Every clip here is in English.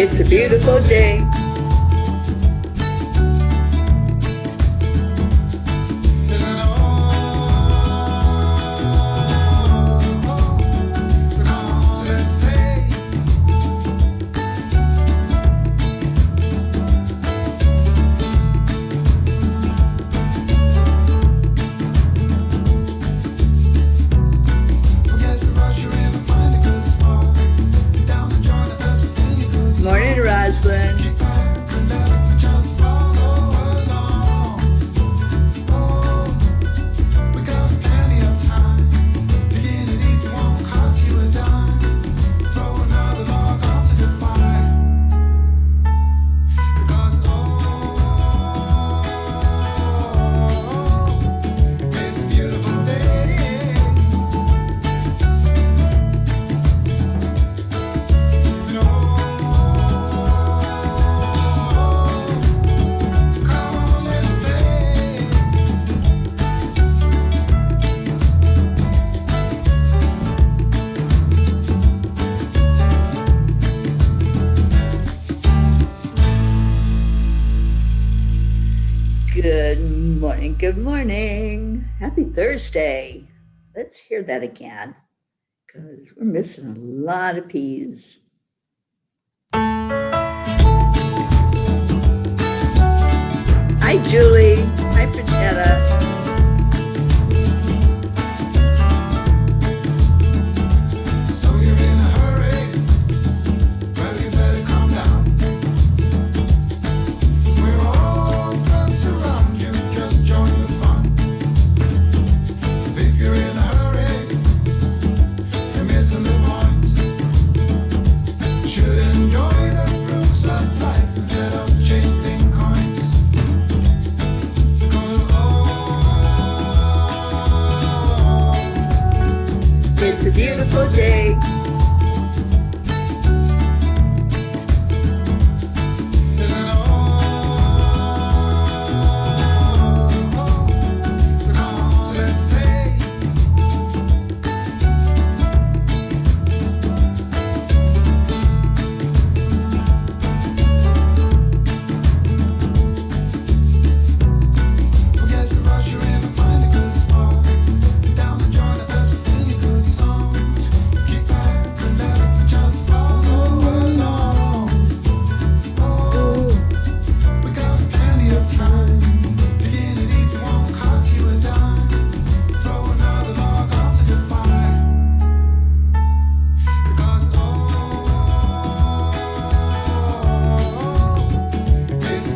It's a beautiful day. Morning, Roslyn. Good morning. Happy Thursday. Let's hear that again because we're missing a lot of P's. Hi, Julie. Hi, Pachetta. It's a beautiful day.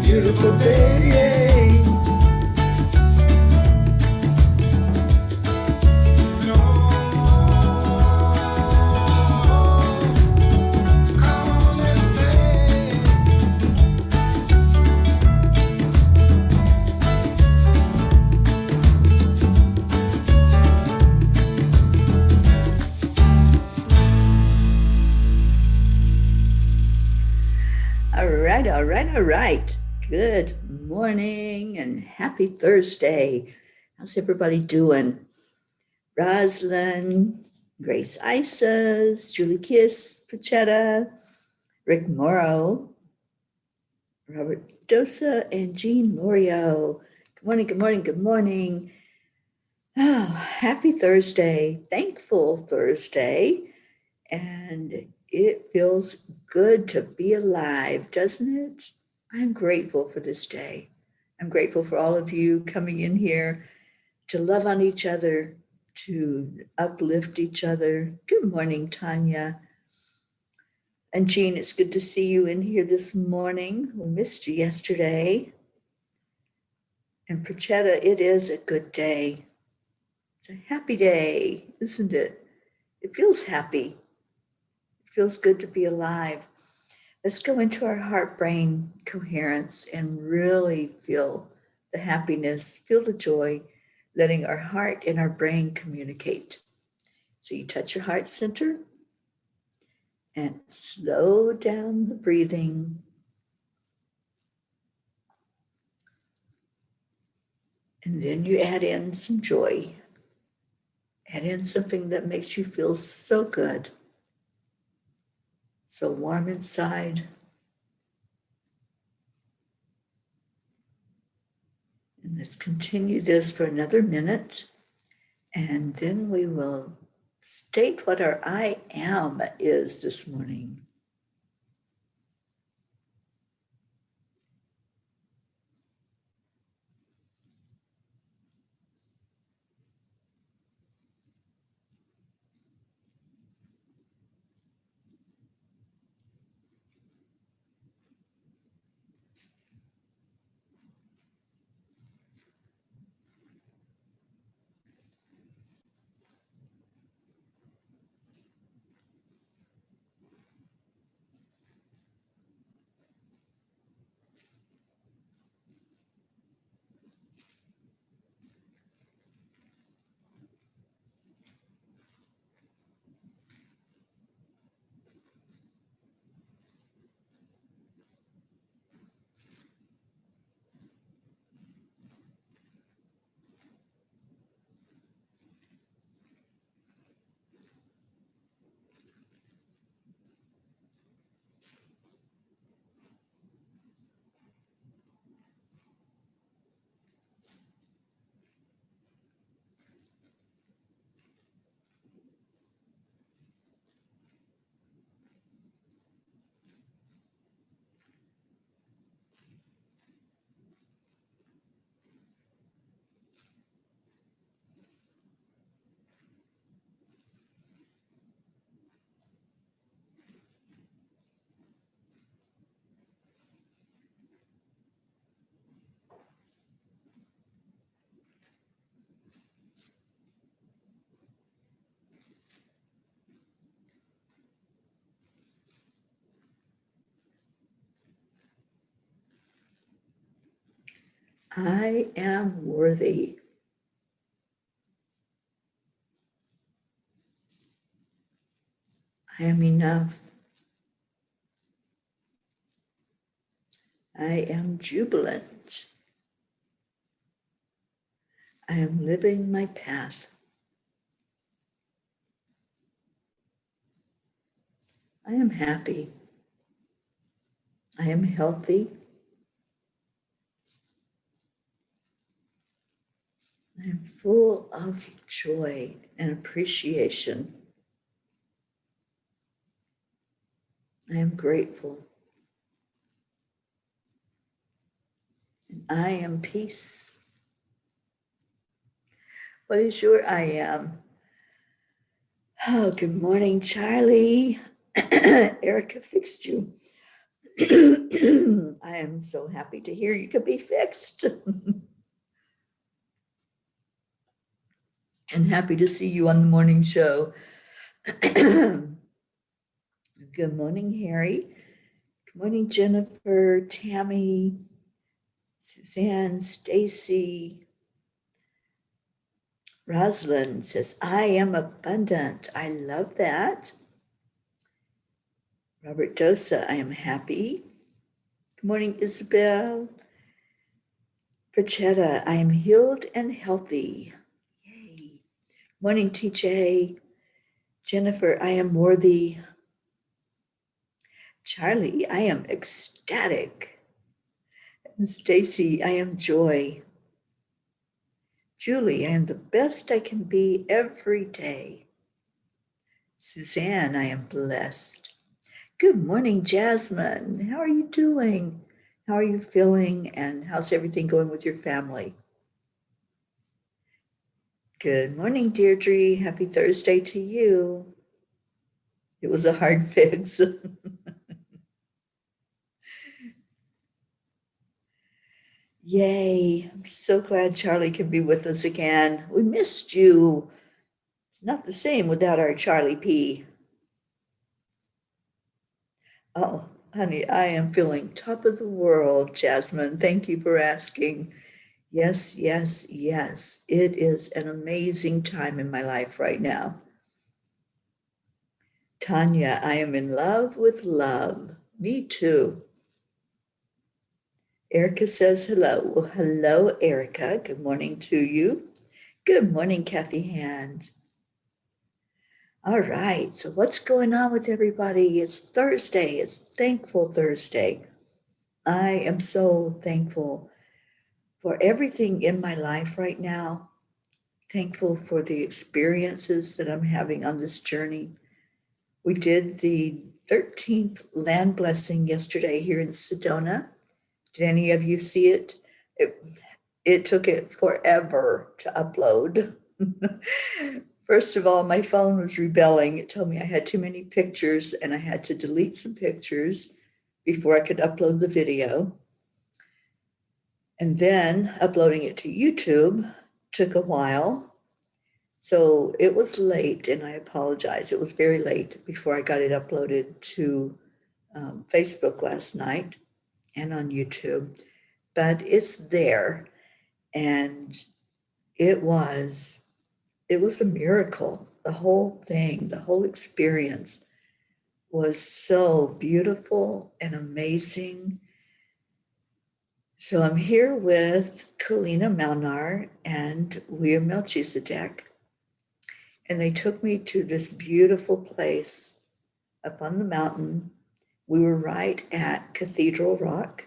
Beautiful day. All right. Good morning and happy Thursday. How's everybody doing? Roslyn, Grace Isas, Julie Kiss, Pachetta, Rick Morrow, Robert Dosa, and Jean Lorio. Good morning, good morning, good morning. Oh, happy Thursday. Thankful Thursday. And it feels good to be alive, doesn't it? I'm grateful for this day. I'm grateful for all of you coming in here to love on each other, to uplift each other. Good morning, Tanya. And Jean, it's good to see you in here this morning. We missed you yesterday. And Pachetta, it is a good day. It's a happy day, isn't it? It feels happy. It feels good to be alive. Let's go into our heart-brain coherence and really feel the happiness, feel the joy, letting our heart and our brain communicate. So you touch your heart center and slow down the breathing. And then you add in some joy. Add in something that makes you feel so good, so warm inside, Let's continue this for another minute, and then we will state what our I am is this morning. I am worthy. I am enough. I am jubilant. I am living my path. I am happy. I am healthy. I am full of joy and appreciation. I am grateful. And I am peace. What is your I am? Oh, good morning, Charlie. Erica fixed you. I am so happy to hear you could be fixed. And happy to see you on the morning show. Good morning, Harry. Good morning, Jennifer, Tammy, Suzanne, Stacy. Rosalind says, I am abundant. I love that. Robert Dosa, I am happy. Good morning, Isabel. Perchetta, I am healed and healthy. Yay. Morning, TJ. Jennifer, I am worthy. Charlie, I am ecstatic. And Stacy, I am joy. Julie, I am the best I can be every day. Suzanne, I am blessed. Good morning, Jasmine. How are you doing? How are you feeling? And how's everything going with your family? Good morning, Deirdre. Happy Thursday to you. It was a hard fix. Yay. I'm so glad Charlie can be with us again. We missed you. It's not the same without our Charlie P. Oh, honey, I am feeling top of the world, Jasmine. Thank you for asking. Yes, yes, yes. It is an amazing time in my life right now. Tanya, I am in love with love. Me too. Erica says hello. Well, hello, Erica. Good morning to you. Good morning, Kathy Hand. All right, so what's going on with everybody? It's Thursday. It's Thankful Thursday. I am so thankful for everything in my life right now. Thankful for the experiences that I'm having on this journey. We did the 13th land blessing yesterday here in Sedona. Did any of you see it? It took it forever to upload. First of all, my phone was rebelling. It told me I had too many pictures and I had to delete some pictures before I could upload the video. And then uploading it to YouTube took a while. So it was late, and I apologize. It was very late before I got it uploaded to Facebook last night and on YouTube. But it's there, and it was a miracle. The whole thing, the whole experience was so beautiful and amazing. So I'm here with Kalina Malnar and William Melchizedek. And they took me to this beautiful place up on the mountain. We were right at Cathedral Rock,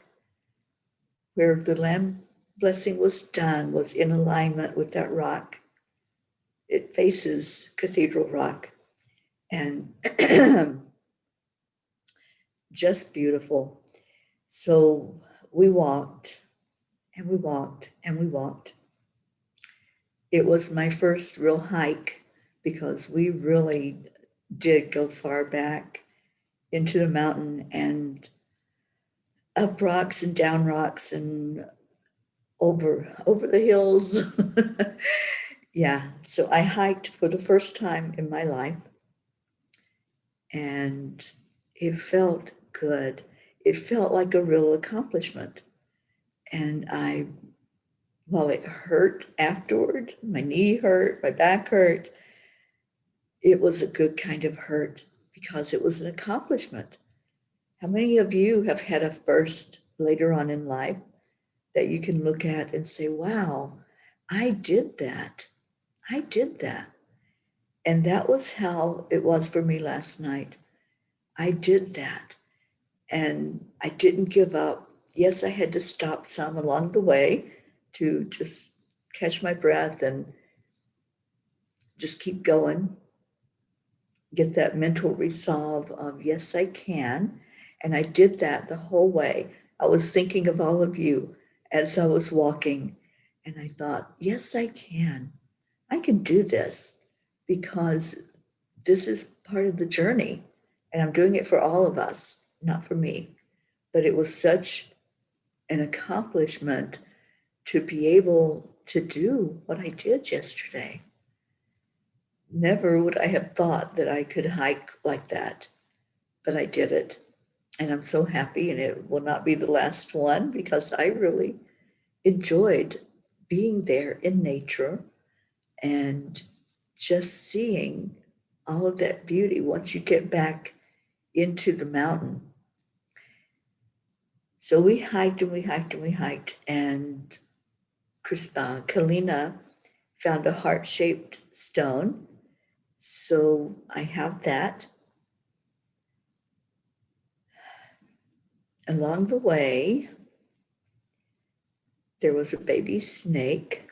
where the land blessing was done, was in alignment with that rock. It faces Cathedral Rock, and just beautiful. So we walked and we walked and we walked. It was my first real hike because we really did go far back into the mountain and up rocks and down rocks and over the hills. Yeah, so I hiked for the first time in my life, and it felt good. It felt like a real accomplishment. And while it hurt afterward, my knee hurt, my back hurt, it was a good kind of hurt because it was an accomplishment. How many of you have had a first later on in life that you can look at and say, wow, I did that. I did that. And that was how it was for me last night. I did that. And I didn't give up. Yes, I had to stop some along the way to just catch my breath and just keep going. Get that mental resolve of, yes, I can. And I did that the whole way. I was thinking of all of you as I was walking. And I thought, yes, I can. I can do this because this is part of the journey. And I'm doing it for all of us, not for me. But it was such an accomplishment to be able to do what I did yesterday. Never would I have thought that I could hike like that, but I did it. And I'm so happy, and it will not be the last one because I really enjoyed being there in nature and just seeing all of that beauty once you get back into the mountain. So we hiked and we hiked and we hiked, and Kalina found a heart-shaped stone. So I have that. Along the way, there was a baby snake.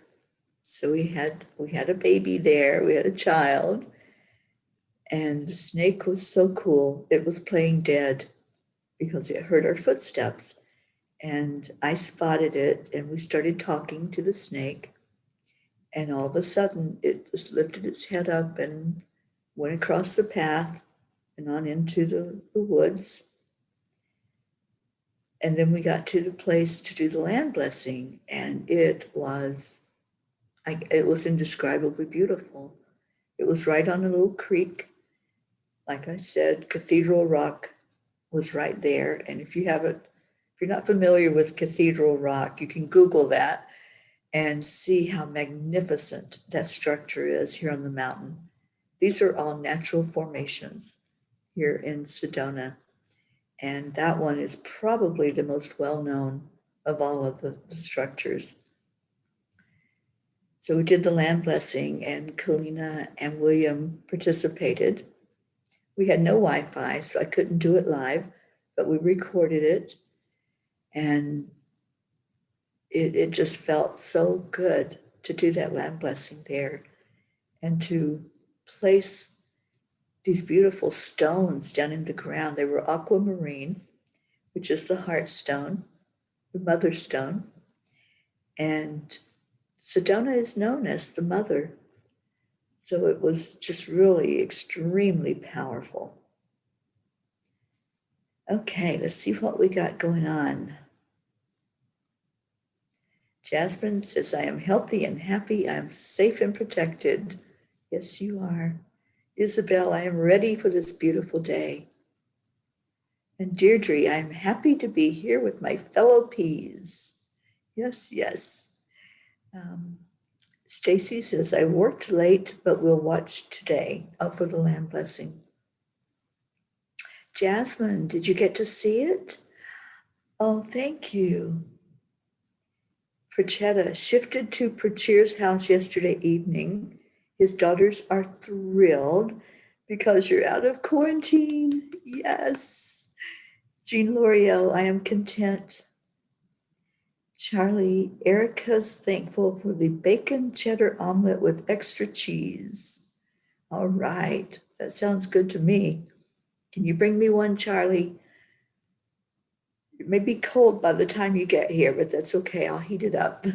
So we had a baby there, we had a child, and the snake was so cool. It was playing dead because it heard our footsteps. And I spotted it, and we started talking to the snake. And all of a sudden, it just lifted its head up and went across the path and on into the woods. And then we got to the place to do the land blessing, and it was indescribably beautiful. It was right on a little creek. Like I said, Cathedral Rock was right there. And if you're not familiar with Cathedral Rock, you can Google that and see how magnificent that structure is here on the mountain. These are all natural formations here in Sedona. And that one is probably the most well-known of all of the structures. So we did the land blessing, and Kalina and William participated. We had no Wi-Fi, so I couldn't do it live, but we recorded it. And it just felt so good to do that land blessing there and to place these beautiful stones down in the ground. They were aquamarine, which is the heart stone, the mother stone. And Sedona is known as the mother. So it was just really extremely powerful. Okay, let's see what we got going on. Jasmine says, I am healthy and happy. I am safe and protected. Yes, you are. Isabel, I am ready for this beautiful day. And Deirdre, I am happy to be here with my fellow peas. Yes, yes. Stacy says, I worked late, but will watch today. For the land blessing. Jasmine, did you get to see it? Oh, thank you. Prachetta shifted to Prachir's house yesterday evening. His daughters are thrilled because you're out of quarantine. Yes. Jean L'Oreal, I am content. Charlie, Erica's thankful for the bacon cheddar omelet with extra cheese. All right. That sounds good to me. Can you bring me one, Charlie? It may be cold by the time you get here, but that's okay. I'll heat it up.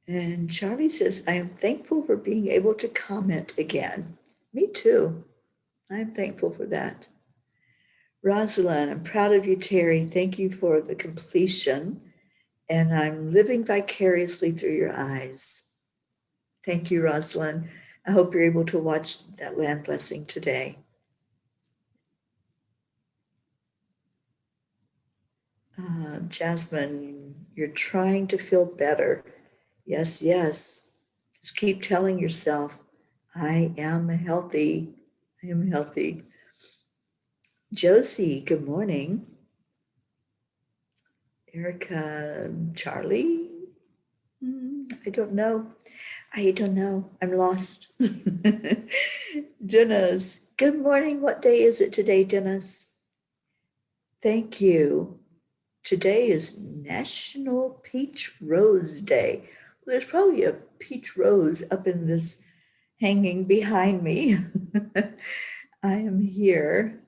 And Charlie says, I am thankful for being able to comment again. Me too. I am thankful for that. Rosalind, I'm proud of you, Teri. Thank you for the completion. And I'm living vicariously through your eyes. Thank you, Rosalind. I hope you're able to watch that land blessing today. Jasmine, you're trying to feel better. Yes, yes. Just keep telling yourself, I am healthy. I am healthy. Josie, good morning. Erica, Charlie? I don't know. I'm lost. Dennis, good morning. What day is it today, Dennis? Thank you. Today is National Peach Rose Day. There's probably a peach rose up in this hanging behind me. I am here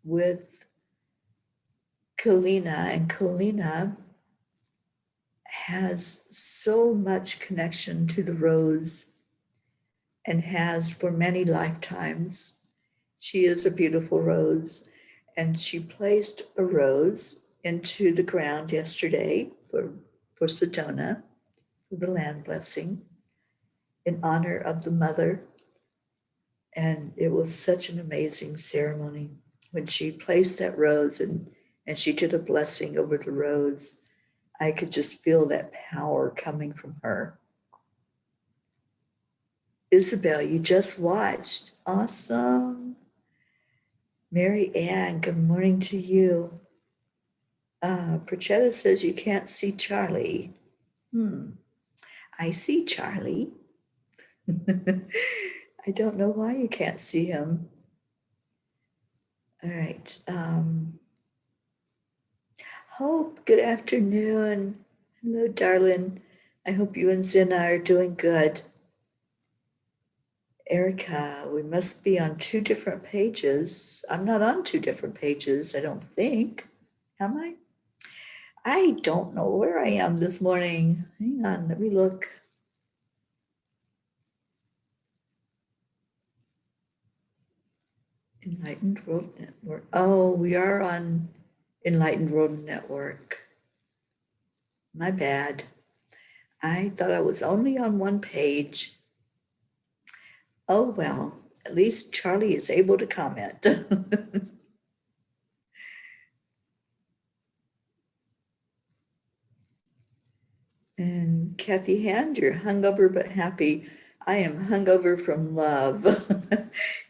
with Kalina, and Kalina has so much connection to the rose and has for many lifetimes. She is a beautiful rose, and she placed a rose into the ground yesterday for Sedona, for the land blessing, in honor of the mother. And it was such an amazing ceremony when she placed that rose and she did a blessing over the rose. I could just feel that power coming from her. Isabel, you just watched. Awesome. Mary Ann, good morning to you. Prachetta says you can't see Charlie. I see Charlie. I don't know why you can't see him. All right. Hope, good afternoon. Hello, darling. I hope you and Zena are doing good. Erica, we must be on 2 different pages. I'm not on 2 different pages, I don't think. Am I? I don't know where I am this morning. Hang on, let me look. Enlightened World Network. Oh, we are on Enlightened World Network. My bad. I thought I was only on 1 page. Oh, well, at least Charlie is able to comment. And Kathy Hand, you're hungover but happy. I am hungover from love.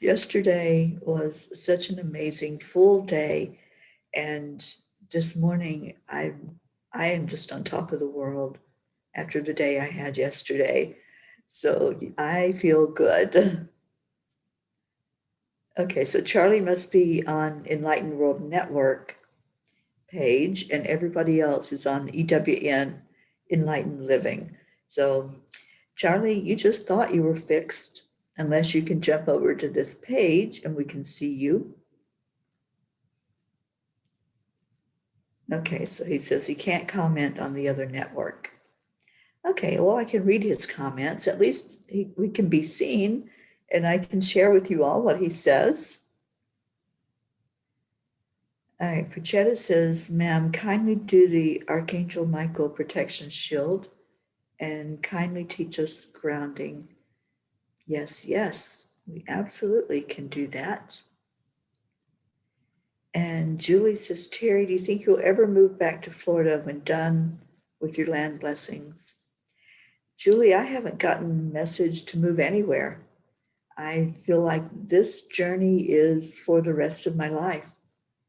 Yesterday was such an amazing full day. And this morning, I am just on top of the world after the day I had yesterday. So I feel good. Okay, so Charlie must be on Enlightened World Network page, and everybody else is on EWN, Enlightened Living. So, Charlie, you just thought you were fixed, unless you can jump over to this page and we can see you. Okay, so he says he can't comment on the other network. Okay, well, I can read his comments. At least we can be seen, and I can share with you all what he says. All right, Pachetta says, ma'am, kindly do the Archangel Michael protection shield and kindly teach us grounding. Yes, yes, we absolutely can do that. And Julie says, Teri, do you think you'll ever move back to Florida when done with your land blessings? Julie, I haven't gotten a message to move anywhere. I feel like this journey is for the rest of my life.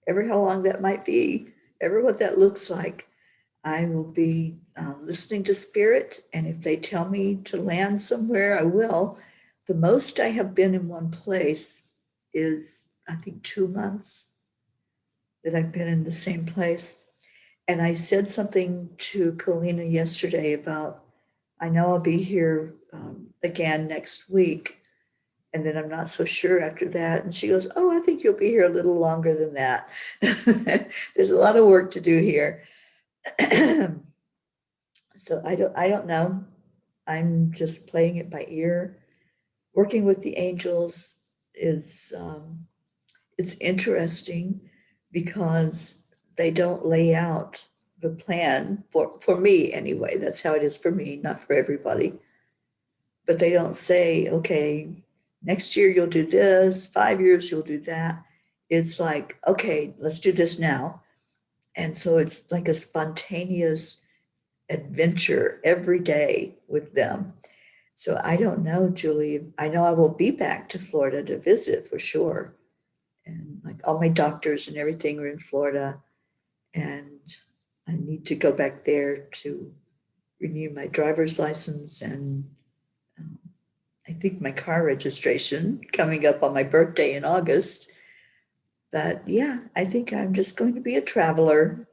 Ever how long that might be, ever what that looks like, I will be listening to spirit. And if they tell me to land somewhere, I will. The most I have been in one place is, I think, 2 months that I've been in the same place. And I said something to Kalina yesterday about, I know I'll be here again next week. And then I'm not so sure after that. And she goes, oh, I think you'll be here a little longer than that. There's a lot of work to do here. So I don't know. I'm just playing it by ear. Working with the angels is it's interesting because they don't lay out the plan for me anyway. That's how it is for me, not for everybody. But they don't say, okay, next year you'll do this, 5 years you'll do that. It's like, okay, let's do this now. And so it's like a spontaneous adventure every day with them. So I don't know, Julie. I know I will be back to Florida to visit for sure. And like all my doctors and everything are in Florida. And I need to go back there to renew my driver's license and I think my car registration coming up on my birthday in August. But yeah, I think I'm just going to be a traveler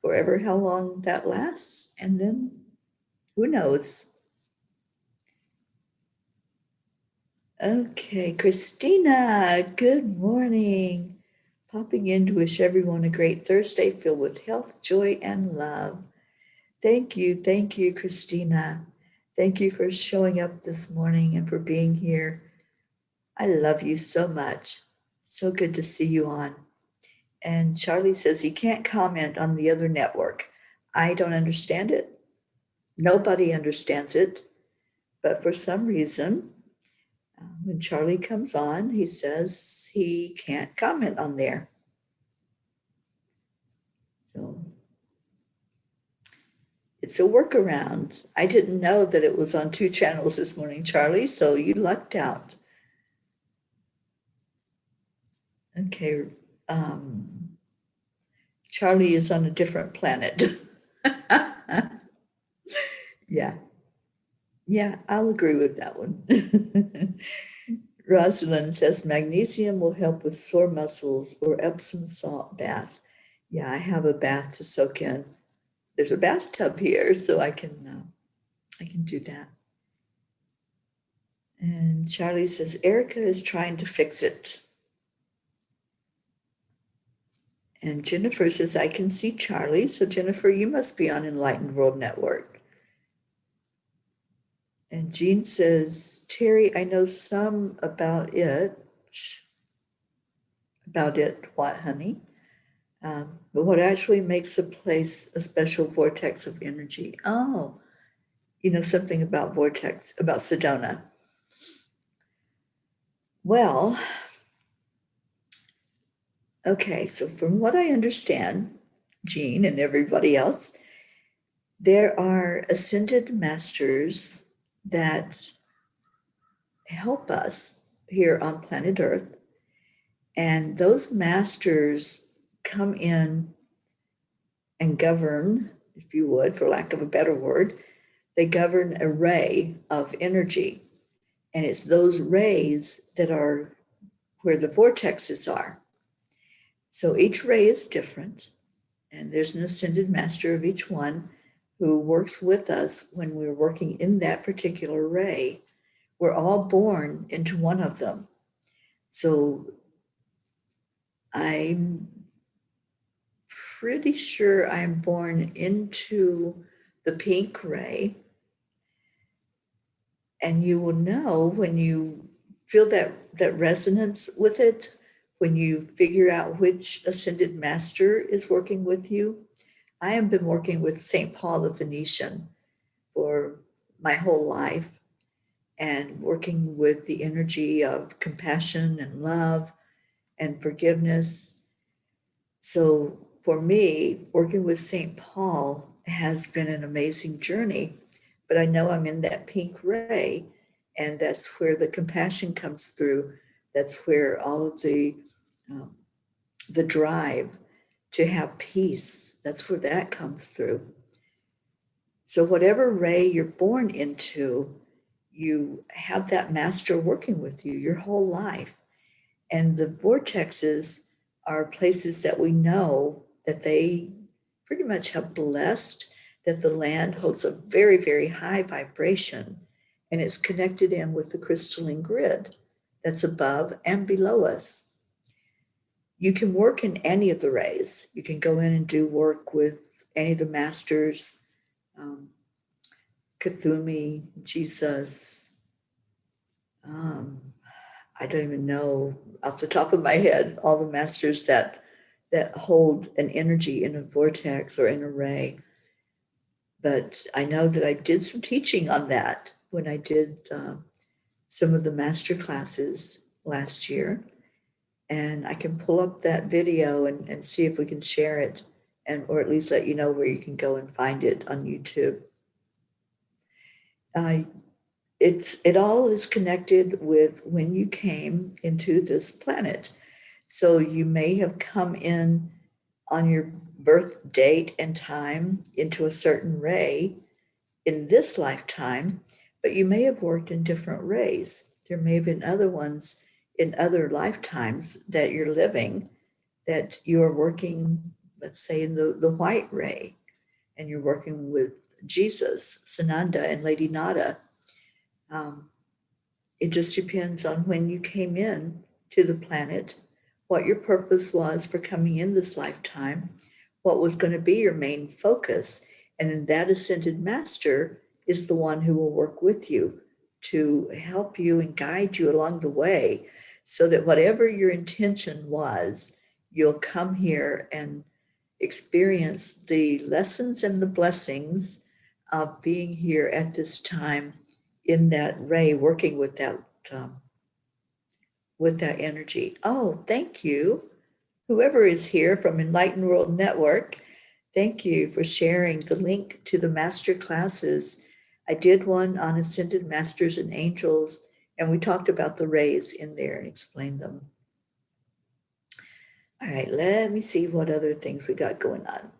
forever, how long that lasts. And then who knows? Okay, Christina, good morning. Popping in to wish everyone a great Thursday filled with health, joy, and love. Thank you, Christina. Thank you for showing up this morning and for being here. I love you so much. So good to see you on. And Charlie says he can't comment on the other network. I don't understand it. Nobody understands it. But for some reason, when Charlie comes on, he says he can't comment on there. So it's a workaround. I didn't know that it was on 2 channels this morning, Charlie, so you lucked out. Okay. Charlie is on a different planet. Yeah. Yeah, I'll agree with that one. Rosalind says magnesium will help with sore muscles or Epsom salt bath. Yeah, I have a bath to soak in. There's a bathtub here, so I can do that. And Charlie says Erica is trying to fix it. And Jennifer says I can see Charlie. So Jennifer, you must be on Enlightened World Network. And Jean says, Teri, I know some about it. About it, what, honey? But what actually makes a place a special vortex of energy? Oh, you know something about vortex, about Sedona. Well, okay, so from what I understand, Jean and everybody else, there are ascended masters that help us here on planet Earth. And those masters come in and govern, if you would, for lack of a better word, they govern a ray of energy. And it's those rays that are where the vortexes are. So each ray is different, and there's an ascended master of each one who works with us when we're working in that particular ray. We're all born into one of them. So I'm pretty sure I'm born into the pink ray. And you will know when you feel that resonance with it, when you figure out which ascended master is working with you. I have been working with St. Paul the Venetian for my whole life, and working with the energy of compassion and love and forgiveness. So for me, working with St. Paul has been an amazing journey, but I know I'm in that pink ray, and that's where the compassion comes through. That's where all of the drive to have peace, that's where that comes through. So whatever ray you're born into, you have that master working with you your whole life. And the vortexes are places that we know that they pretty much have blessed, that the land holds a very, very high vibration, and it's connected in with the crystalline grid that's above and below us. You can work in any of the rays. You can go in and do work with any of the masters, Cthulhu, Jesus. I don't even know off the top of my head all the masters that hold an energy in a vortex or in a ray. But I know that I did some teaching on that when I did some of the master classes last year. And I can pull up that video and see if we can share it, or at least let you know where you can go and find it on YouTube. It all is connected with when you came into this planet. So you may have come in on your birth date and time into a certain ray in this lifetime, but you may have worked in different rays. There may have been other ones in other lifetimes that you're living, that you are working, let's say, in the white ray, and you're working with Jesus, Sananda, and Lady Nada. It just depends on when you came in to the planet, what your purpose was for coming in this lifetime, what was going to be your main focus. And then that ascended master is the one who will work with you to help you and guide you along the way, so that whatever your intention was, you'll come here and experience the lessons and the blessings of being here at this time in that ray, working with that energy. Oh, thank you. Whoever is here from Enlightened World Network, thank you for sharing the link to the master classes. I did one on Ascended Masters and Angels, and we talked about the rays in there and explained them. All right, let me see what other things we got going on.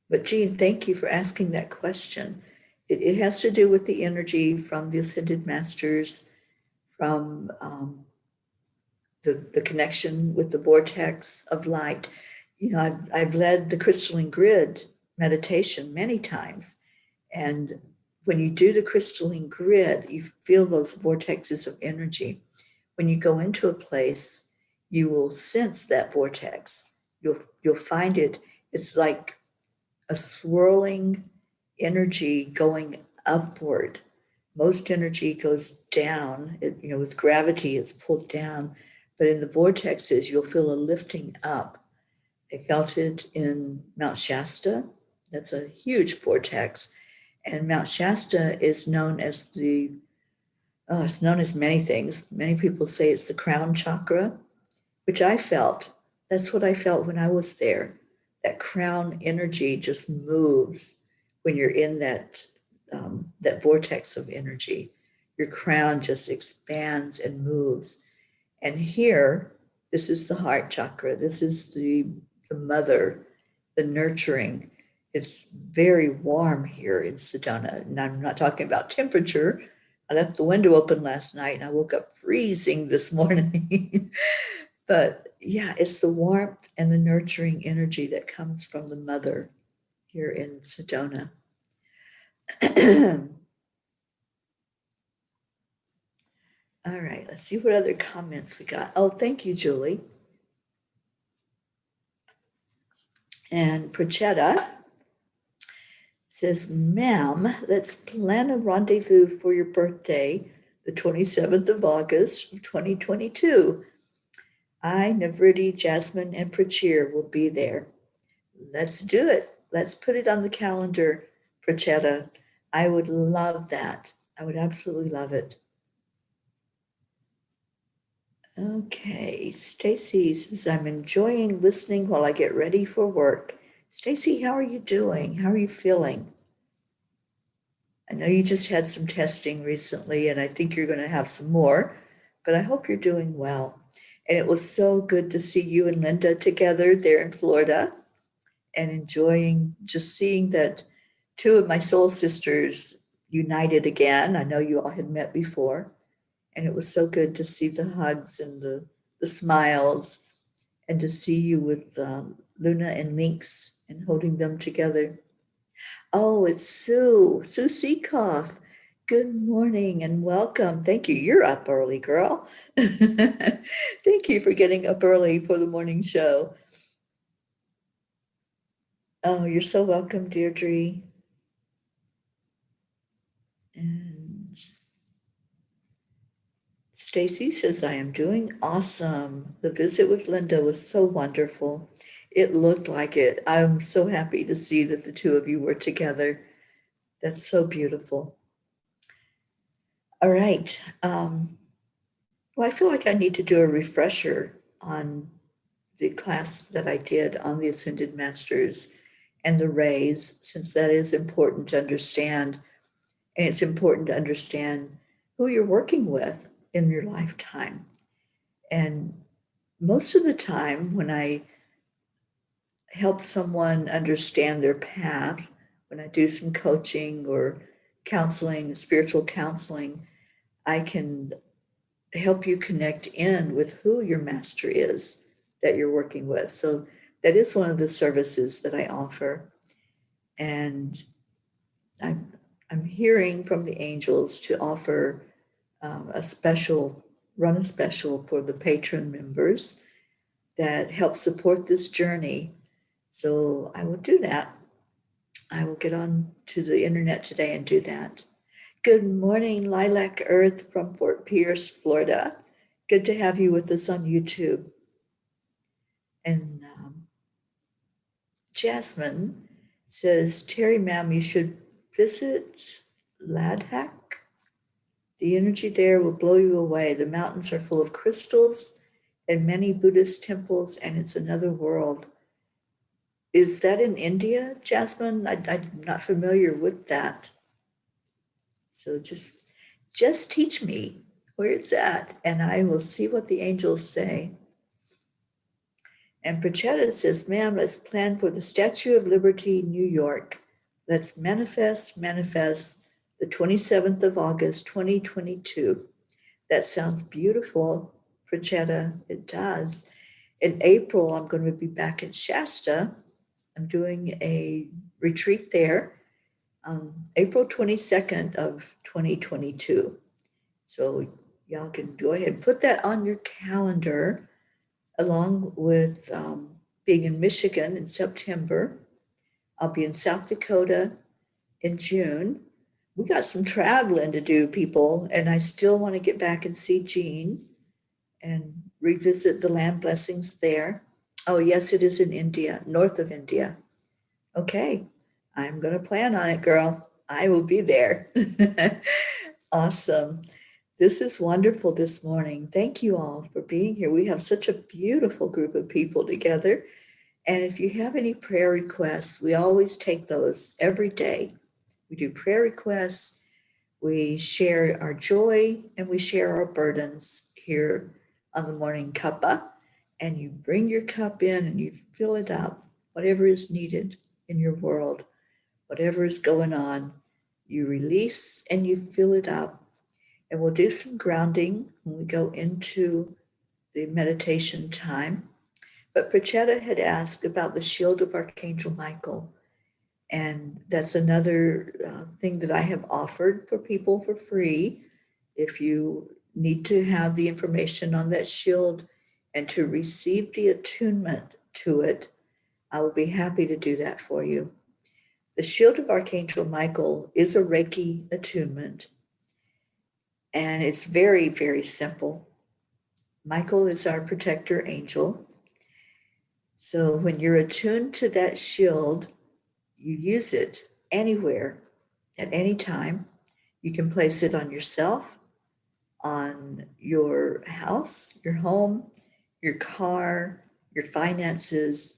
But Jean, thank you for asking that question. It has to do with the energy from the Ascended Masters, from the connection with the vortex of light. You know, I've led the crystalline grid meditation many times. And when you do the crystalline grid, you feel those vortexes of energy. When you go into a place, you will sense that vortex. You'll find it. It's like a swirling energy going upward. Most energy goes down. With gravity, it's pulled down. But in the vortexes, you'll feel a lifting up. I felt it in Mount Shasta. That's a huge vortex. And Mount Shasta is known as it's known as many things. Many people say it's the crown chakra, which I felt. That's what I felt when I was there. That crown energy just moves when you're in that vortex of energy. Your crown just expands and moves. And here, this is the heart chakra. This is the mother, the nurturing. It's very warm here in Sedona, and I'm not talking about temperature. I left the window open last night and I woke up freezing this morning. But yeah, it's the warmth and the nurturing energy that comes from the mother here in Sedona. All right, let's see what other comments we got. Oh, thank you, Julie. And Prochetta says, ma'am, let's plan a rendezvous for your birthday, the 27th of August, 2022. I, Navriti, Jasmine, and Prachir will be there. Let's do it. Let's put it on the calendar, Prochetta. I would love that. I would absolutely love it. Okay, Stacy says, I'm enjoying listening while I get ready for work. Stacy, how are you doing? How are you feeling? I know you just had some testing recently, and I think you're going to have some more, but I hope you're doing well. And it was so good to see you and Linda together there in Florida and enjoying just seeing that two of my soul sisters united again. I know you all had met before, and it was so good to see the hugs and the smiles and to see you with Luna and Lynx and holding them together. Oh, it's Sue Seekoff. Good morning and welcome. Thank you. You're up early, girl. Thank you for getting up early for the morning show. Oh, you're so welcome, Deirdre. And Stacy says, I am doing awesome. The visit with Linda was so wonderful. It looked like it. I'm so happy to see that the two of you were together. That's so beautiful. All right. Well, I feel like I need to do a refresher on the class that I did on the Ascended Masters and the rays, since that is important to understand. And it's important to understand who you're working with in your lifetime. And most of the time, when I help someone understand their path, when I do some coaching or counseling, spiritual counseling, I can help you connect in with who your master is that you're working with. So that is one of the services that I offer. And I'm hearing from the angels to offer run a special for the patron members that help support this journey. So I will do that. I will get on to the internet today and do that. Good morning, Lilac Earth from Fort Pierce, Florida. Good to have you with us on YouTube. And Jasmine says, Teri, ma'am, you should visit Ladakh. The energy there will blow you away. The mountains are full of crystals and many Buddhist temples, and it's another world. Is that in India, Jasmine? I'm not familiar with that. So just teach me where it's at, and I will see what the angels say. And Prachetta says, ma'am, let's plan for the Statue of Liberty, New York. Let's manifest the 27th of August, 2022. That sounds beautiful, Prachetta. It does. In April, I'm going to be back in Shasta. I'm doing a retreat there on April 22nd of 2022. So y'all can go ahead and put that on your calendar, along with being in Michigan in September. I'll be in South Dakota in June. We got some traveling to do, people, and I still want to get back and see Jean and revisit the land blessings there. Oh, yes, it is in India, north of India. Okay, I'm going to plan on it, girl. I will be there. Awesome. This is wonderful this morning. Thank you all for being here. We have such a beautiful group of people together. And if you have any prayer requests, we always take those every day. We do prayer requests, we share our joy, and we share our burdens here on the morning cuppa. And you bring your cup in and you fill it up, whatever is needed in your world. Whatever is going on, you release and you fill it up. And we'll do some grounding when we go into the meditation time. But Prachetta had asked about the shield of Archangel Michael. And that's another thing that I have offered for people for free. If you need to have the information on that shield and to receive the attunement to it, I will be happy to do that for you. The shield of Archangel Michael is a Reiki attunement, and it's very, very simple. Michael is our protector angel. So when you're attuned to that shield, you use it anywhere, at any time. You can place it on yourself, on your house, your home, your car, your finances.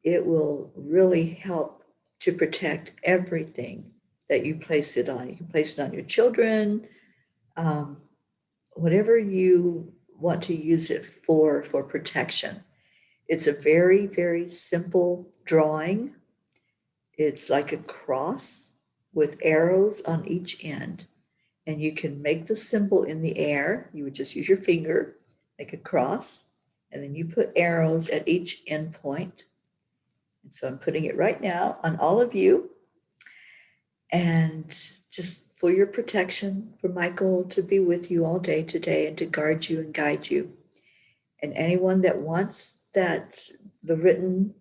It will really help to protect everything that you place it on. You can place it on your children, whatever you want to use it for protection. It's a very, very simple drawing. It's like a cross with arrows on each end. And you can make the symbol in the air. You would just use your finger, make a cross, and then you put arrows at each end point. And so I'm putting it right now on all of you. And just for your protection, for Michael to be with you all day today and to guard you and guide you. And anyone that wants the written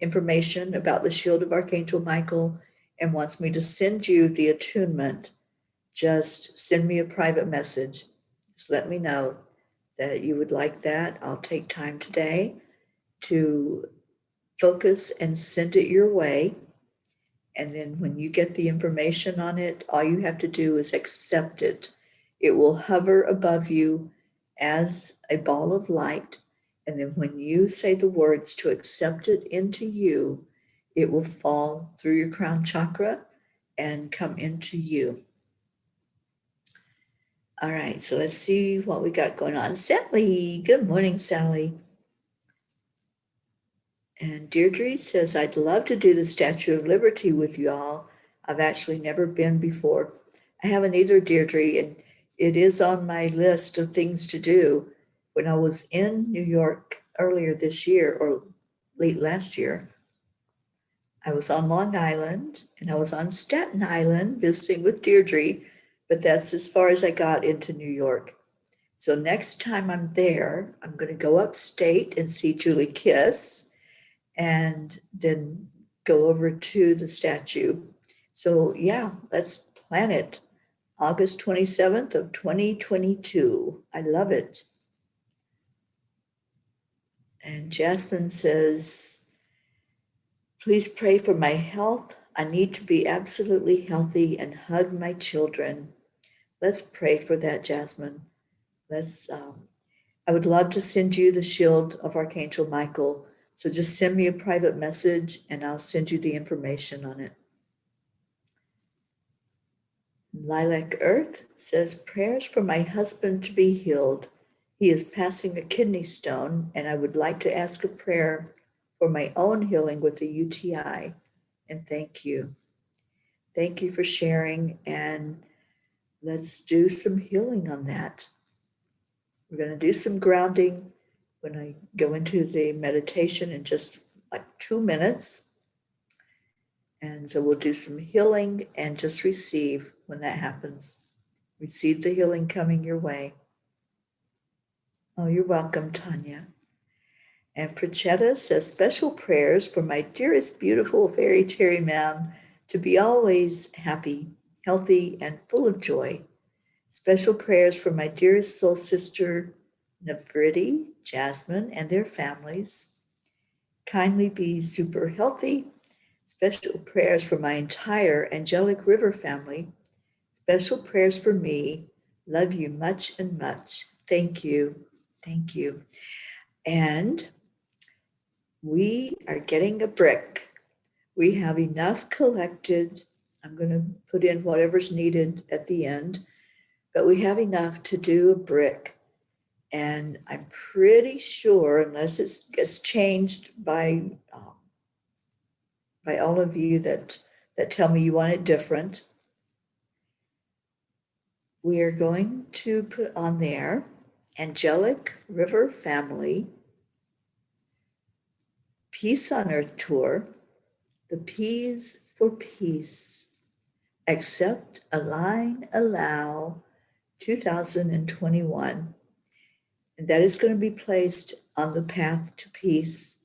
information about the shield of Archangel Michael and wants me to send you the attunement, just send me a private message. Just let me know that you would like that. I'll take time today to focus and send it your way. And then when you get the information on it, all you have to do is accept it. It will hover above you as a ball of light. And then when you say the words to accept it into you, it will fall through your crown chakra and come into you. All right, so let's see what we got going on. Sally, good morning, Sally. And Deirdre says, I'd love to do the Statue of Liberty with y'all. I've actually never been before. I haven't either, Deirdre, and it is on my list of things to do. When I was in New York earlier this year or late last year, I was on Long Island and I was on Staten Island visiting with Deirdre, but that's as far as I got into New York. So next time I'm there, I'm going to go upstate and see Julie Kiss and then go over to the statue. So yeah, let's plan it. August 27th of 2022. I love it. And Jasmine says, please pray for my health. I need to be absolutely healthy and hug my children. Let's pray for that, Jasmine. I would love to send you the shield of Archangel Michael. So just send me a private message and I'll send you the information on it. Lilac Earth says, prayers for my husband to be healed. He is passing a kidney stone, and I would like to ask a prayer for my own healing with the UTI. And thank you. Thank you for sharing, and let's do some healing on that. We're going to do some grounding when I go into the meditation in just like 2 minutes. And so we'll do some healing and just receive when that happens. Receive the healing coming your way. Oh, you're welcome, Tanya. And Prachetta says, special prayers for my dearest, beautiful fairy Teri ma'am to be always happy, healthy, and full of joy. Special prayers for my dearest soul sister, Nabriti, Jasmine, and their families. Kindly be super healthy. Special prayers for my entire Angelic River family. Special prayers for me. Love you much and much. Thank you. Thank you. And we are getting a brick. We have enough collected. I'm going to put in whatever's needed at the end, but we have enough to do a brick. And I'm pretty sure, unless it gets changed by by all of you that tell me you want it different. We are going to put on there Angelic River Family Peace on Earth Tour, the P's for Peace. Accept, Align, Allow 2021. And that is going to be placed on the path to peace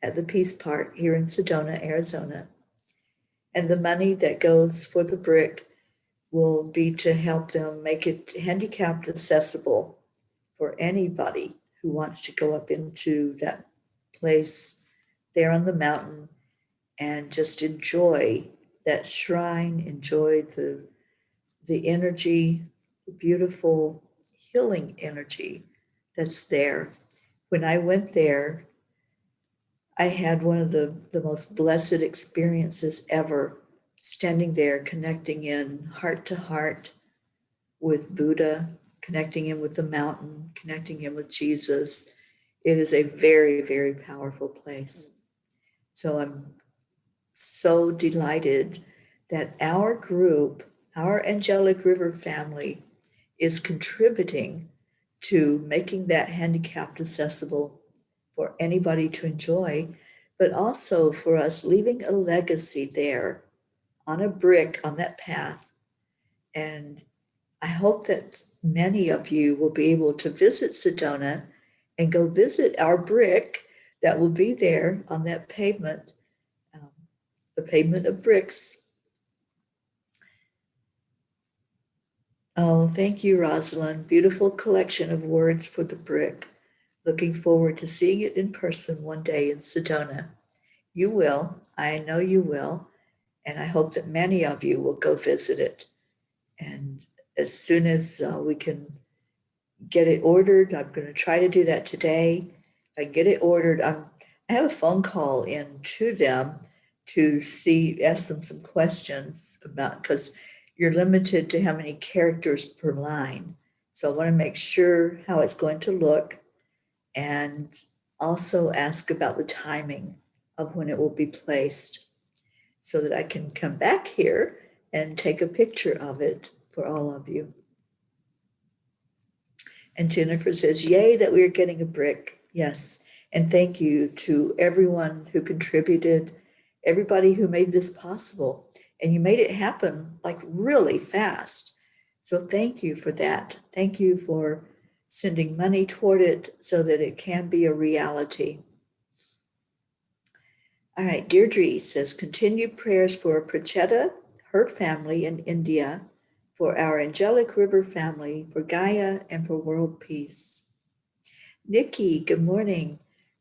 at the Peace Park here in Sedona, Arizona. And the money that goes for the brick will be to help them make it handicapped accessible for anybody who wants to go up into that place there on the mountain and just enjoy that shrine, enjoy the energy, the beautiful healing energy that's there. When I went there, I had one of the most blessed experiences ever, standing there, connecting in heart to heart with Buddha, connecting in with the mountain, connecting in with Jesus. It is a very, very powerful place. So I'm so delighted that our group, our Angelic River family, is contributing to making that handicapped accessible for anybody to enjoy, but also for us leaving a legacy there on a brick on that path. And I hope that many of you will be able to visit Sedona and go visit our brick that will be there on that pavement, the pavement of bricks. Oh, thank you, Rosalind. Beautiful collection of words for the brick. Looking forward to seeing it in person one day in Sedona. You will. I know you will. And I hope that many of you will go visit it. And as soon as we can get it ordered, I'm going to try to do that today. If I get it ordered, I have a phone call in to them to ask them some questions about, because you're limited to how many characters per line. So I want to make sure how it's going to look and also ask about the timing of when it will be placed so that I can come back here and take a picture of it for all of you. And Jennifer says, yay, that we are getting a brick. Yes. And thank you to everyone who contributed, everybody who made this possible. And you made it happen like really fast. So thank you for that. Thank you for sending money toward it so that it can be a reality. All right, Deirdre says, continued prayers for Prachetta, her family in India, for our Angelic River family, for Gaia, and for world peace. Nikki, good morning.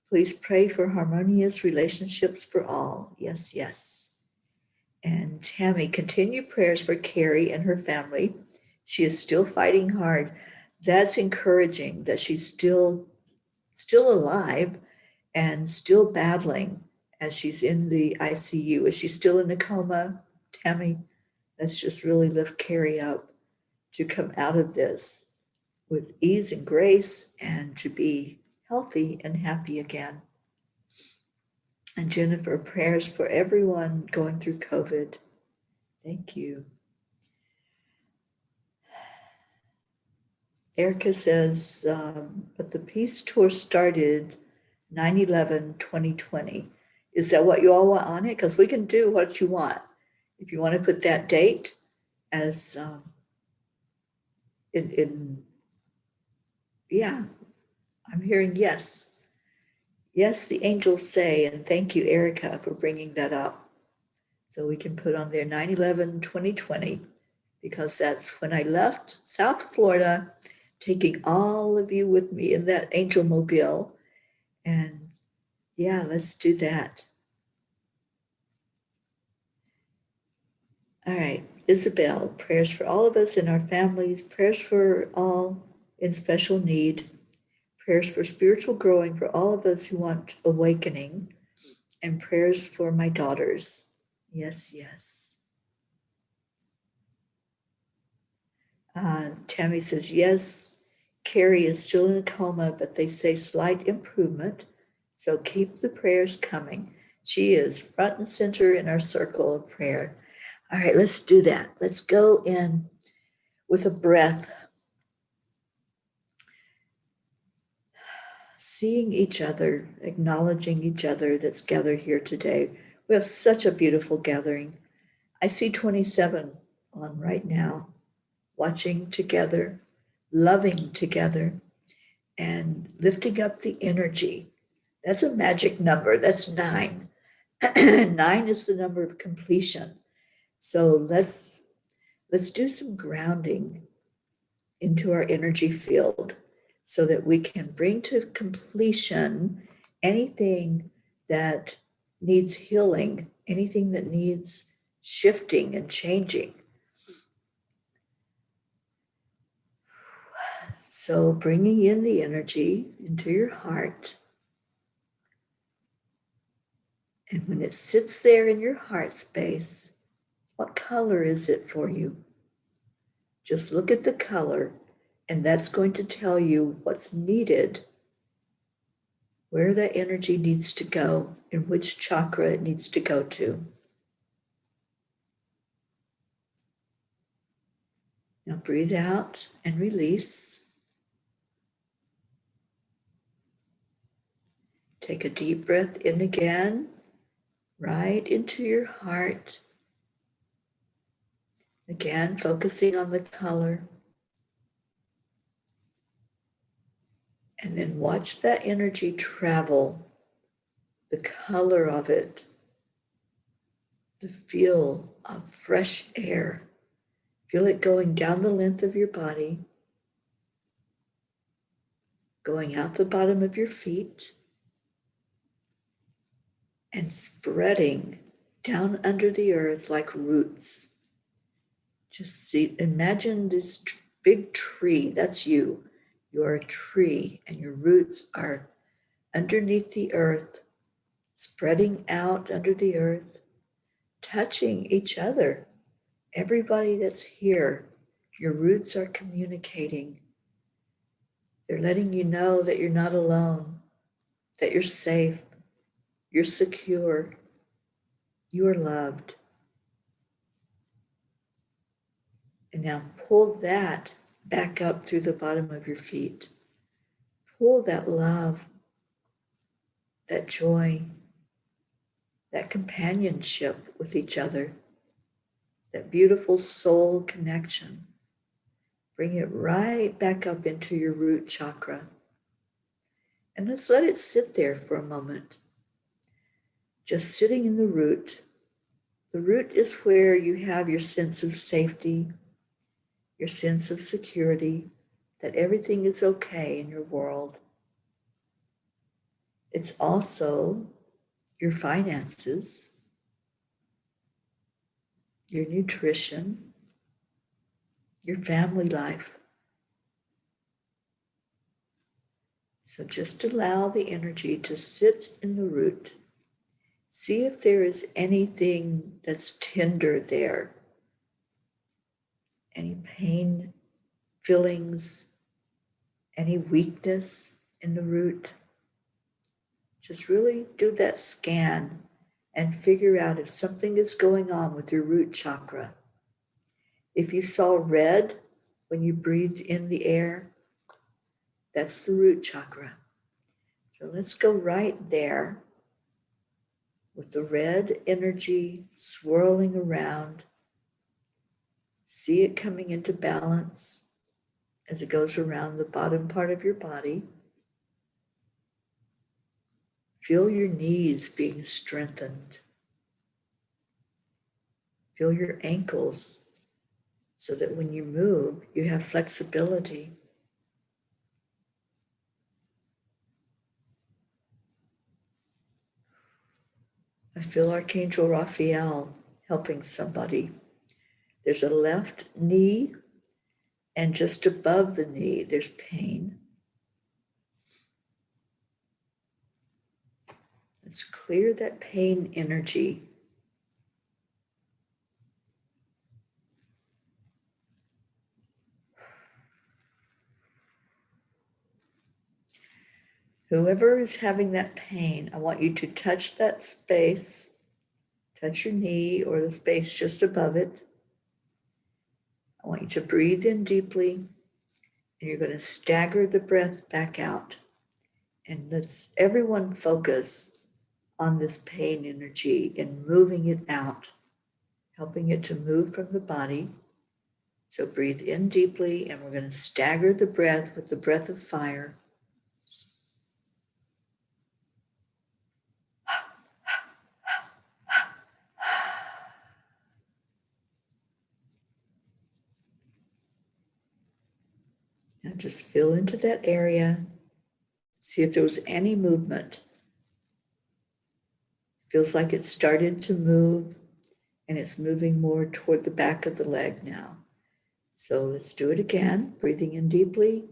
Please pray for harmonious relationships for all. Yes, yes. And Tammy, continued prayers for Carrie and her family. She is still fighting hard. That's encouraging that she's still alive and still battling as she's in the ICU. Is she still in a coma, Tammy? Let's just really lift Carrie up to come out of this with ease and grace and to be healthy and happy again. And Jennifer, prayers for everyone going through COVID. Thank you. Erica says, but the peace tour started 9/11/2020. Is that what you all want on it? Because we can do what you want. If you want to put that date as yeah, I'm hearing yes. Yes, the angels say, and thank you, Erica, for bringing that up. So we can put on there 9/11/2020, because that's when I left South Florida, taking all of you with me in that angel mobile. And yeah, let's do that. All right, Isabel, prayers for all of us and our families, prayers for all in special need, prayers for spiritual growing for all of us who want awakening, and prayers for my daughters. Yes, yes. Tammy says, yes, Carrie is still in a coma, but they say slight improvement. So keep the prayers coming. She is front and center in our circle of prayer. All right, let's do that. Let's go in with a breath, seeing each other, acknowledging each other that's gathered here today. We have such a beautiful gathering. I see 27 on right now, watching together, loving together, and lifting up the energy. That's a magic number. That's 9. 9 is the number of completion. So let's do some grounding into our energy field so that we can bring to completion anything that needs healing, anything that needs shifting and changing. So bringing in the energy into your heart. And when it sits there in your heart space, what color is it for you? Just look at the color, and that's going to tell you what's needed, where that energy needs to go, and which chakra it needs to go to. Now breathe out and release. Take a deep breath in again, right into your heart. Again, focusing on the color. And then watch that energy travel, the color of it, the feel of fresh air. Feel it going down the length of your body, going out the bottom of your feet, and spreading down under the earth like roots. Just imagine this big tree. That's you. You're a tree, and your roots are underneath the earth, spreading out under the earth, touching each other. Everybody that's here, your roots are communicating. They're letting you know that you're not alone, that you're safe, you're secure, you are loved. And now pull that back up through the bottom of your feet. Pull that love, that joy, that companionship with each other, that beautiful soul connection. Bring it right back up into your root chakra. And let's let it sit there for a moment. Just sitting in the root. The root is where you have your sense of safety, your sense of security, that everything is okay in your world. It's also your finances, your nutrition, your family life. So just allow the energy to sit in the root. See if there is anything that's tender there, any pain, feelings, any weakness in the root. Just really do that scan and figure out if something is going on with your root chakra. If you saw red when you breathed in the air, that's the root chakra. So let's go right there with the red energy swirling around. See it coming into balance as it goes around the bottom part of your body. Feel your knees being strengthened. Feel your ankles so that when you move, you have flexibility. I feel Archangel Raphael helping somebody. There's a left knee, and just above the knee, there's pain. Let's clear that pain energy. Whoever is having that pain, I want you to touch that space, touch your knee or the space just above it. I want you to breathe in deeply, and you're going to stagger the breath back out. And let's everyone focus on this pain energy and moving it out, helping it to move from the body. So breathe in deeply, and we're going to stagger the breath with the breath of fire. Now just feel into that area. See if there was any movement. Feels like it started to move, and it's moving more toward the back of the leg now. So let's do it again, breathing in deeply.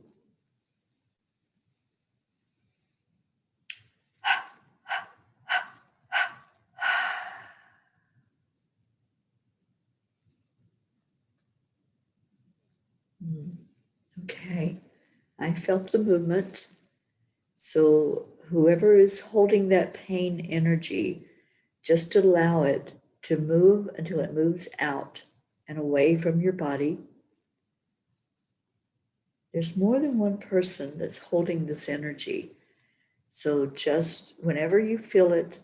Okay, I felt the movement. So whoever is holding that pain energy, just allow it to move until it moves out and away from your body. There's more than one person that's holding this energy. So just whenever you feel it,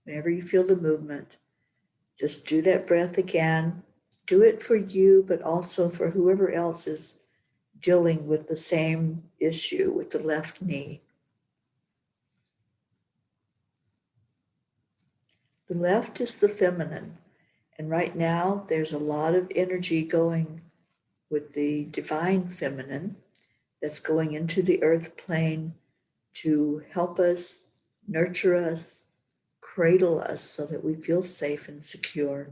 whenever you feel the movement, just do that breath again. Do it for you, but also for whoever else is dealing with the same issue with the left knee. The left is the feminine. And right now, there's a lot of energy going with the divine feminine that's going into the earth plane to help us, nurture us, cradle us so that we feel safe and secure.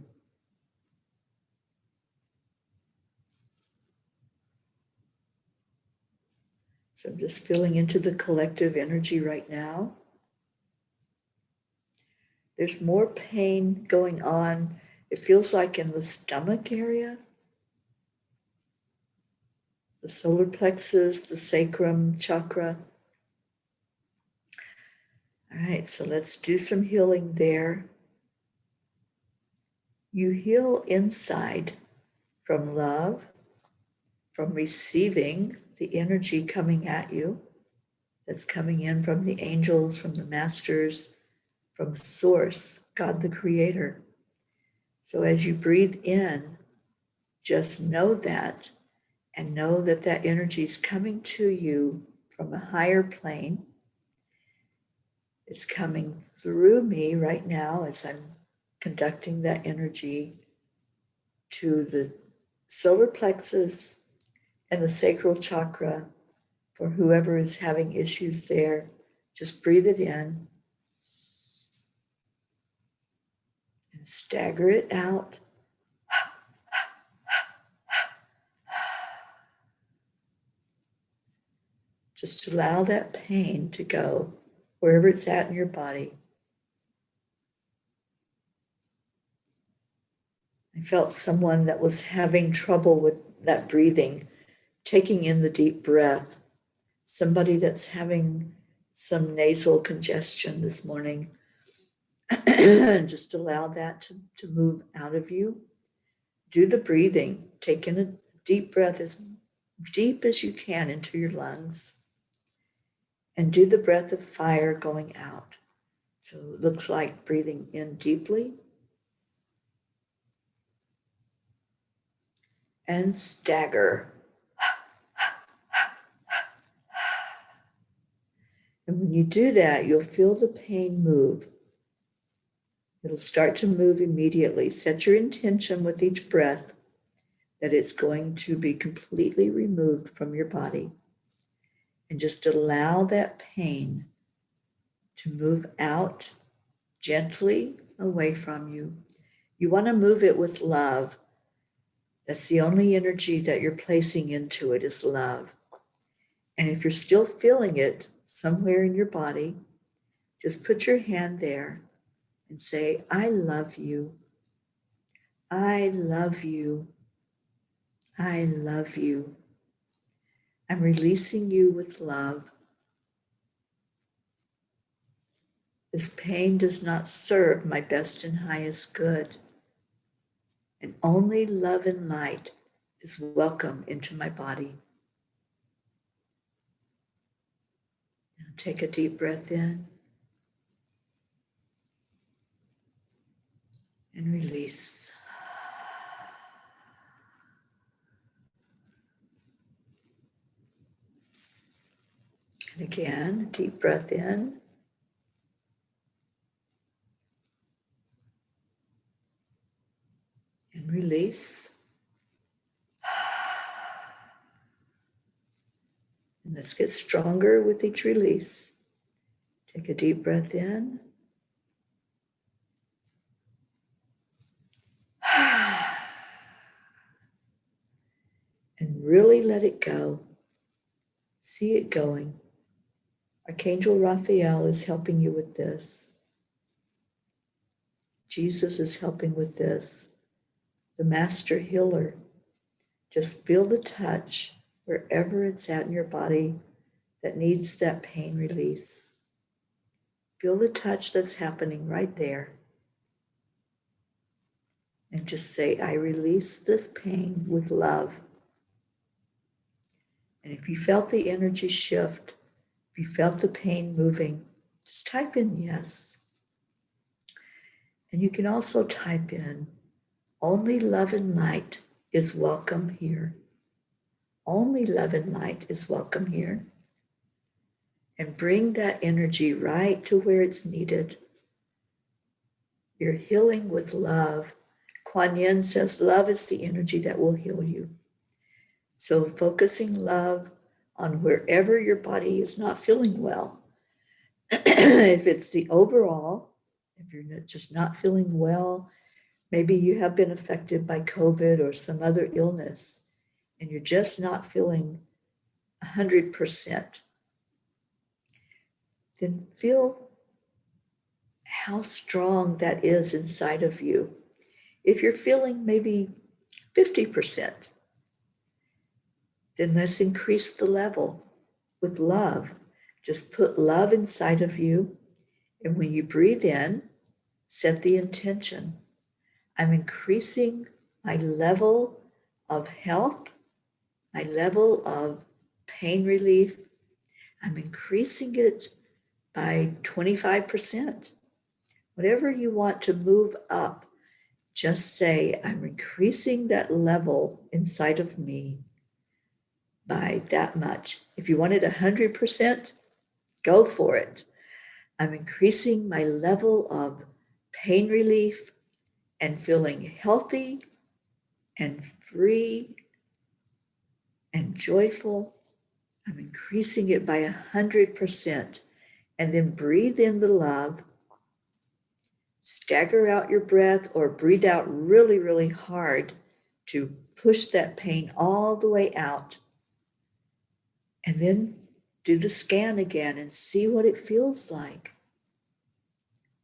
So I'm just feeling into the collective energy right now. There's more pain going on. It feels like in the stomach area, the solar plexus, the sacral chakra. All right, so let's do some healing there. You heal inside from love, from receiving the energy coming at you, that's coming in from the angels, from the masters, from Source, God the Creator. So as you breathe in, just know that, and know that that energy is coming to you from a higher plane. It's coming through me right now as I'm conducting that energy to the solar plexus and the sacral chakra. For whoever is having issues there, just breathe it in and stagger it out. Just allow that pain to go wherever it's at in your body. I felt someone that was having trouble with that breathing, taking in the deep breath. Somebody that's having some nasal congestion this morning. Just allow that to move out of you. Do the breathing. Take in a deep breath as deep as you can into your lungs. And do the breath of fire going out. So it looks like breathing in deeply and stagger. And when you do that, you'll feel the pain move. It'll start to move immediately. Set your intention with each breath that it's going to be completely removed from your body. And just allow that pain to move out gently away from you. You want to move it with love. That's the only energy that you're placing into it is love. And if you're still feeling it somewhere in your body, just put your hand there and say, I love you. I love you. I love you. I'm releasing you with love. This pain does not serve my best and highest good. And only love and light is welcome into my body. Now take a deep breath in and release. And again, deep breath in. And release. And let's get stronger with each release. Take a deep breath in. And really let it go. See it going. Archangel Raphael is helping you with this. Jesus is helping with this. The master healer. Just feel the touch wherever it's at in your body that needs that pain release. Feel the touch that's happening right there. And just say, I release this pain with love. And if you felt the energy shift, if you felt the pain moving, just type in yes. And you can also type in, only love and light is welcome here. Only love and light is welcome here. And bring that energy right to where it's needed. You're healing with love. Kuan Yin says love is the energy that will heal you. So focusing love on wherever your body is not feeling well. If it's the overall, if you're just not feeling well, maybe you have been affected by COVID or some other illness, and you're just not feeling 100%, then feel how strong that is inside of you. If you're feeling maybe 50%, then let's increase the level with love. Just put love inside of you. And when you breathe in, set the intention. I'm increasing my level of health, my level of pain relief. I'm increasing it by 25%. Whatever you want to move up, just say, I'm increasing that level inside of me by that much. If you wanted 100%, go for it. I'm increasing my level of pain relief and feeling healthy and free and joyful. I'm increasing it by 100%. And then breathe in the love. Stagger out your breath or breathe out really, really hard to push that pain all the way out. And then do the scan again and see what it feels like.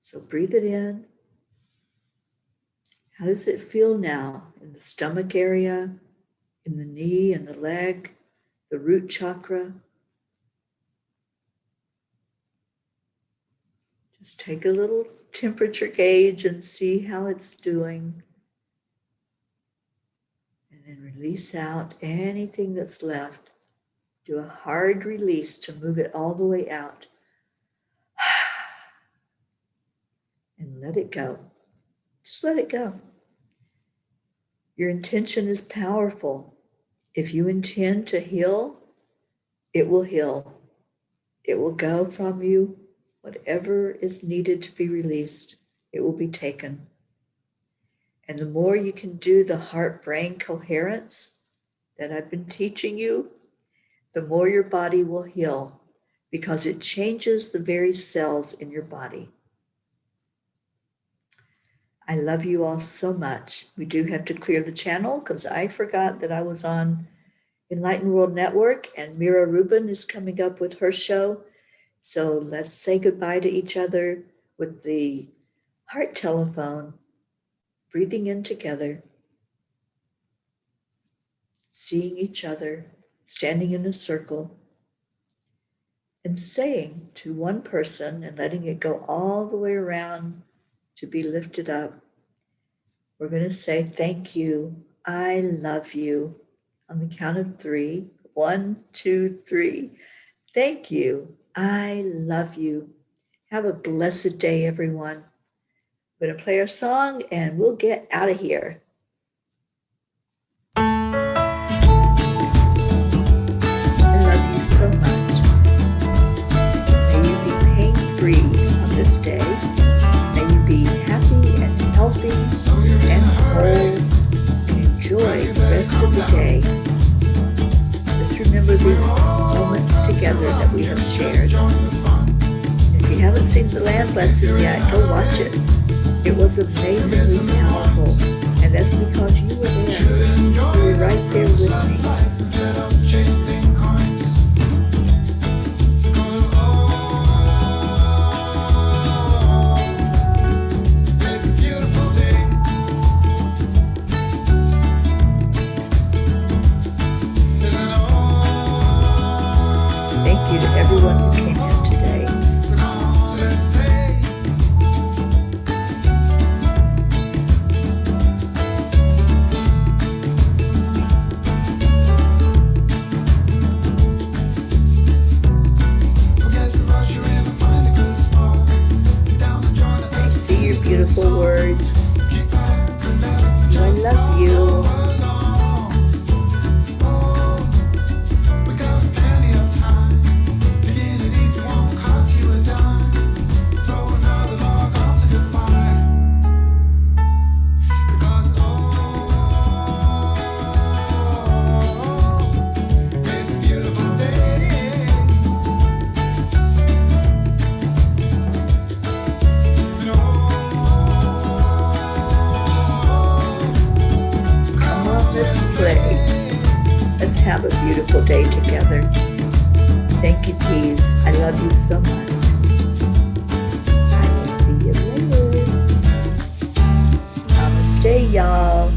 So breathe it in. How does it feel now in the stomach area, in the knee and the leg, the root chakra? Just take a little temperature gauge and see how it's doing. And then release out anything that's left. Do a hard release to move it all the way out. And let it go. Just let it go. Your intention is powerful. If you intend to heal, it will heal. It will go from you. Whatever is needed to be released, it will be taken. And the more you can do the heart-brain coherence that I've been teaching you, the more your body will heal because it changes the very cells in your body. I love you all so much. We do have to clear the channel because I forgot that I was on Enlightened World Network and Mira Rubin is coming up with her show. So let's say goodbye to each other with the heart telephone, breathing in together, seeing each other, standing in a circle. and saying to one person and letting it go all the way around to be lifted up. We're going to say, thank you, I love you, on the count of 3. 1, 2, 3. Thank you, I love you. Have a blessed day, everyone. We're going to play our song and we'll get out of here. I love you so much. May you be pain-free on this day. May you be happy and healthy and whole and enjoy the rest of the day. Just remember these moments together that we have shared. If you haven't seen the land lesson yet, go watch it. It was amazingly powerful, and that's because you were there. You were right there with me. Thank you to everyone who came in today. Beautiful words. I love you. Have a beautiful day together. Thank you, Peas. I love you so much. I will see you later. Namaste, y'all.